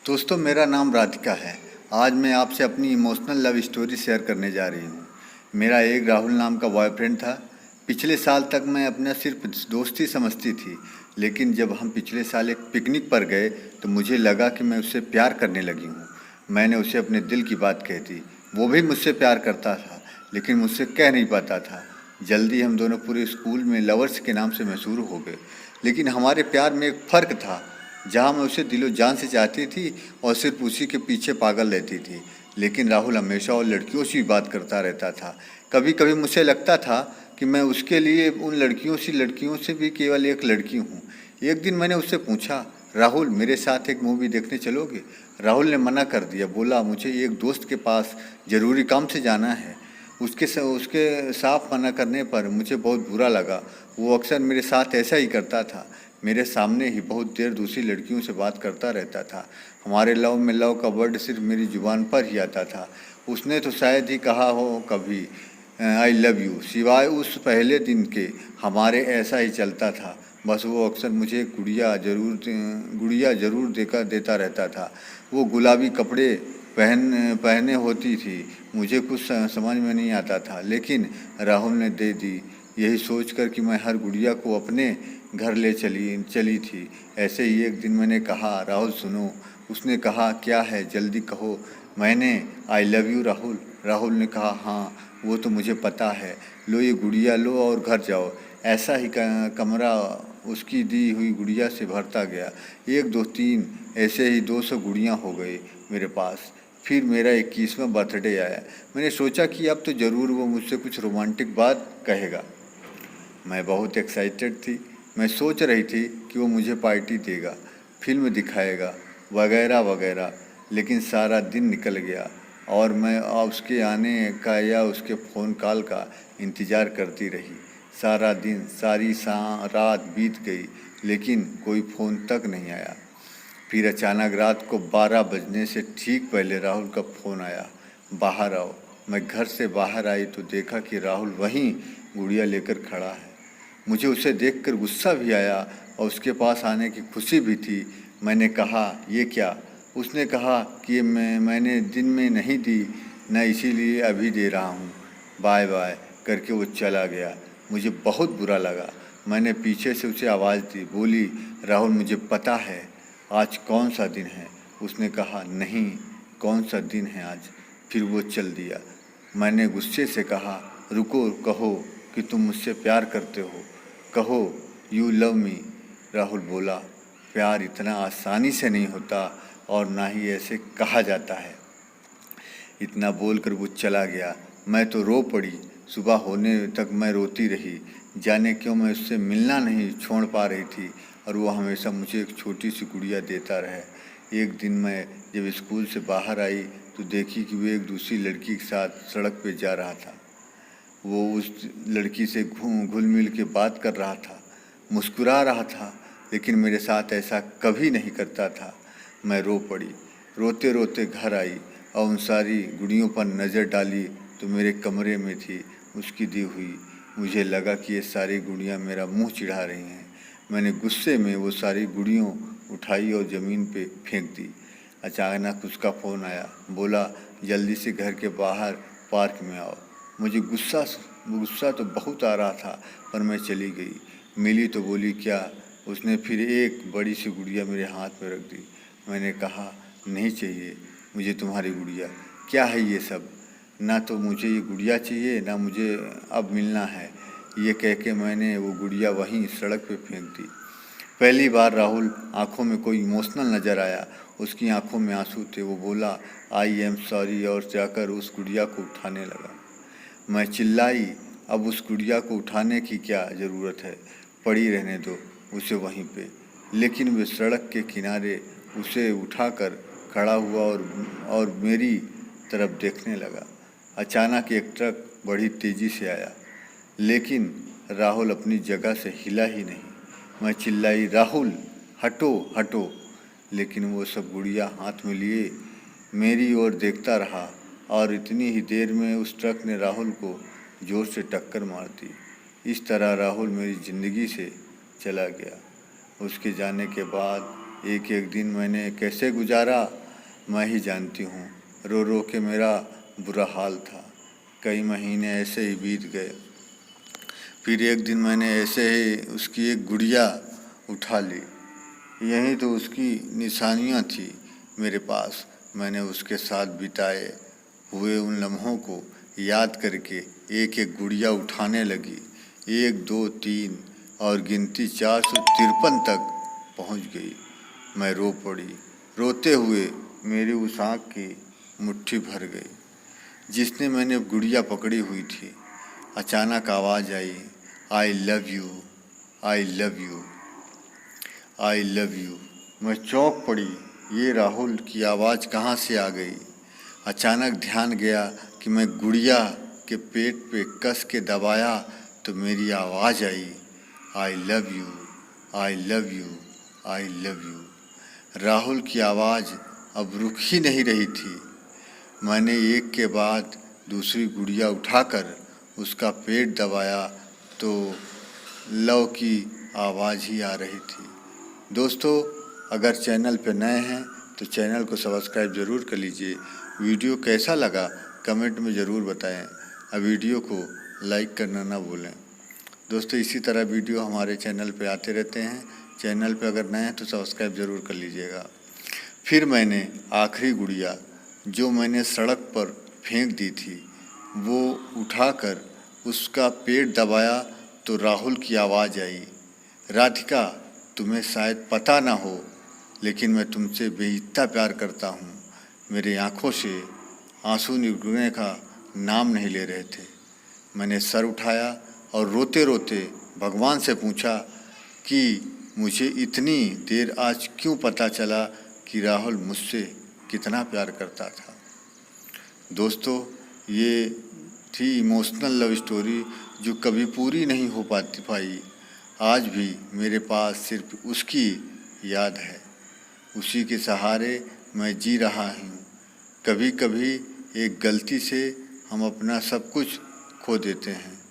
दोस्तों, मेरा नाम राधिका है। आज मैं आपसे अपनी इमोशनल लव स्टोरी शेयर करने जा रही हूँ। मेरा एक राहुल नाम का बॉयफ्रेंड था। पिछले साल तक मैं अपना सिर्फ दोस्ती समझती थी, लेकिन जब हम पिछले साल एक पिकनिक पर गए तो मुझे लगा कि मैं उससे प्यार करने लगी हूँ। मैंने उसे अपने दिल की बात कही थी। वो भी मुझसे प्यार करता था, लेकिन मुझसे कह नहीं पाता था। जल्दी हम दोनों पूरे स्कूल में लवर्स के नाम से मशहूर हो गए, लेकिन हमारे प्यार में एक फ़र्क था। जहाँ मैं उसे दिलो जान से चाहती थी और सिर्फ उसी के पीछे पागल रहती थी, लेकिन राहुल हमेशा और लड़कियों से भी बात करता रहता था। कभी कभी मुझे लगता था कि मैं उसके लिए उन लड़कियों से भी केवल एक लड़की हूँ। एक दिन मैंने उससे पूछा, राहुल, मेरे साथ एक मूवी देखने चलोगे? राहुल ने मना कर दिया। बोला, मुझे एक दोस्त के पास ज़रूरी काम से जाना है। उसके साफ मना करने पर मुझे बहुत बुरा लगा। वो अक्सर मेरे साथ ऐसा ही करता था। मेरे सामने ही बहुत देर दूसरी लड़कियों से बात करता रहता था। हमारे लव में लव का वर्ड सिर्फ मेरी जुबान पर ही आता था। उसने तो शायद ही कहा हो कभी आई लव यू, सिवाय उस पहले दिन के हमारे ऐसा ही चलता था। बस वो अक्सर मुझे एक गुड़िया ज़रूर देता रहता था। वो गुलाबी कपड़े पहने होती थी। मुझे कुछ समझ में नहीं आता था, लेकिन राहुल ने दे दी, यही सोचकर कि मैं हर गुड़िया को अपने घर ले चली थी। ऐसे ही एक दिन मैंने कहा, राहुल सुनो। उसने कहा, क्या है, जल्दी कहो। मैंने आई लव यू राहुल। राहुल ने कहा, हाँ वो तो मुझे पता है। लो ये गुड़िया लो और घर जाओ। ऐसा ही कमरा उसकी दी हुई गुड़िया से भरता गया। एक दो तीन ऐसे ही 200 गुड़ियाँ हो गई मेरे पास। फिर मेरा 21वां बर्थडे आया। मैंने सोचा कि अब तो ज़रूर वो मुझसे कुछ रोमांटिक बात कहेगा। मैं बहुत एक्साइटेड थी। मैं सोच रही थी कि वो मुझे पार्टी देगा, फिल्म दिखाएगा, वगैरह वगैरह। लेकिन सारा दिन निकल गया और मैं उसके आने का या उसके फ़ोन कॉल का इंतज़ार करती रही। सारा दिन, सारी रात बीत गई, लेकिन कोई फ़ोन तक नहीं आया। फिर अचानक रात को 12 बजने से ठीक पहले राहुल का फ़ोन आया, बाहर आओ। मैं घर से बाहर आई तो देखा कि राहुल वहीं गुड़िया लेकर खड़ा है। मुझे उसे देखकर गुस्सा भी आया और उसके पास आने की खुशी भी थी। मैंने कहा, ये क्या? उसने कहा कि मैंने दिन में नहीं दी न, इसीलिए अभी दे रहा हूँ, बाय बाय करके वो चला गया। मुझे बहुत बुरा लगा। मैंने पीछे से उसे आवाज़ दी, बोली, राहुल मुझे पता है आज कौन सा दिन है। उसने कहा, नहीं, कौन सा दिन है आज? फिर वो चल दिया। मैंने गुस्से से कहा, रुको, कहो कि तुम मुझसे प्यार करते हो, कहो यू लव मी। राहुल बोला, प्यार इतना आसानी से नहीं होता और ना ही ऐसे कहा जाता है। इतना बोलकर वो चला गया। मैं तो रो पड़ी। सुबह होने तक मैं रोती रही। जाने क्यों मैं उससे मिलना नहीं छोड़ पा रही थी और वो हमेशा मुझे एक छोटी सी गुड़िया देता रहे। एक दिन मैं जब स्कूल से बाहर आई तो देखी कि वो एक दूसरी लड़की के साथ सड़क पे जा रहा था। वो उस लड़की से घुल मिल के बात कर रहा था, मुस्कुरा रहा था, लेकिन मेरे साथ ऐसा कभी नहीं करता था। मैं रो पड़ी। रोते रोते घर आई और उन सारी गुड़ियों पर नज़र डाली तो मेरे कमरे में थी उसकी दी हुई। मुझे लगा कि ये सारी गुड़ियाँ मेरा मुंह चिढ़ा रही हैं। मैंने गुस्से में वो सारी गुड़ियों उठाई और ज़मीन पे फेंक दी। अचानक उसका फ़ोन आया। बोला, जल्दी से घर के बाहर पार्क में आओ। मुझे गुस्सा तो बहुत आ रहा था, पर मैं चली गई। मिली तो बोली, क्या? उसने फिर एक बड़ी सी गुड़िया मेरे हाथ में रख दी। मैंने कहा, नहीं चाहिए मुझे तुम्हारी गुड़िया। क्या है ये सब? ना तो मुझे ये गुड़िया चाहिए, ना मुझे अब मिलना है। ये कह के मैंने वो गुड़िया वहीं सड़क पे फेंक दी। पहली बार राहुल आंखों में कोई इमोशनल नज़र आया। उसकी आंखों में आंसू थे। वो बोला, आई एम सॉरी, और जाकर उस गुड़िया को उठाने लगा। मैं चिल्लाई, अब उस गुड़िया को उठाने की क्या ज़रूरत है, पड़ी रहने दो उसे वहीं पे। लेकिन वे सड़क के किनारे उसे उठाकर खड़ा हुआ और मेरी तरफ देखने लगा। अचानक एक ट्रक बड़ी तेज़ी से आया, लेकिन राहुल अपनी जगह से हिला ही नहीं। मैं चिल्लाई, राहुल हटो हटो, लेकिन वो सब गुड़िया हाथ में लिए मेरी ओर देखता रहा और इतनी ही देर में उस ट्रक ने राहुल को जोर से टक्कर मार दी। इस तरह राहुल मेरी ज़िंदगी से चला गया। उसके जाने के बाद एक एक दिन मैंने कैसे गुजारा मैं ही जानती हूँ। रो रो के मेरा बुरा हाल था। कई महीने ऐसे ही बीत गए। फिर एक दिन मैंने ऐसे ही उसकी एक गुड़िया उठा ली। यही तो उसकी निशानियाँ थी मेरे पास। मैंने उसके साथ बिताए हुए उन लम्हों को याद करके एक एक गुड़िया उठाने लगी। 1 2 3 और गिनती 453 तक पहुंच गई। मैं रो पड़ी। रोते हुए मेरी उस आँख की मुट्ठी भर गई जिसने मैंने गुड़िया पकड़ी हुई थी। अचानक आवाज़ आई, I love you, I love you, I love you. मैं चौंक पड़ी। ये राहुल की आवाज़ कहाँ से आ गई? अचानक ध्यान गया कि मैं गुड़िया के पेट पे कस के दबाया तो मेरी आवाज़ आई love you, I love you, I love you. Rahul की आवाज़ अब रुक ही नहीं रही थी। मैंने एक के बाद दूसरी गुड़िया उठाकर उसका पेट दबाया तो लव की आवाज़ ही आ रही थी। दोस्तों, अगर चैनल पर नए हैं तो चैनल को सब्सक्राइब ज़रूर कर लीजिए। वीडियो कैसा लगा कमेंट में ज़रूर बताएं और वीडियो को लाइक करना ना भूलें। दोस्तों, इसी तरह वीडियो हमारे चैनल पे आते रहते हैं। चैनल पे अगर नए हैं तो सब्सक्राइब ज़रूर कर लीजिएगा। फिर मैंने आखिरी गुड़िया जो मैंने सड़क पर फेंक दी थी वो उठाकर उसका पेट दबाया तो राहुल की आवाज़ आई, राधिका, तुम्हें शायद पता ना हो लेकिन मैं तुमसे बेइतना प्यार करता हूँ। मेरे आँखों से आंसू निकलने का नाम नहीं ले रहे थे। मैंने सर उठाया और रोते रोते भगवान से पूछा कि मुझे इतनी देर आज क्यों पता चला कि राहुल मुझसे कितना प्यार करता था। दोस्तों, ये थी इमोशनल लव स्टोरी जो कभी पूरी नहीं हो पाई। आज भी मेरे पास सिर्फ उसकी याद है। उसी के सहारे मैं जी रहा हूँ। कभी कभी एक गलती से हम अपना सब कुछ खो देते हैं।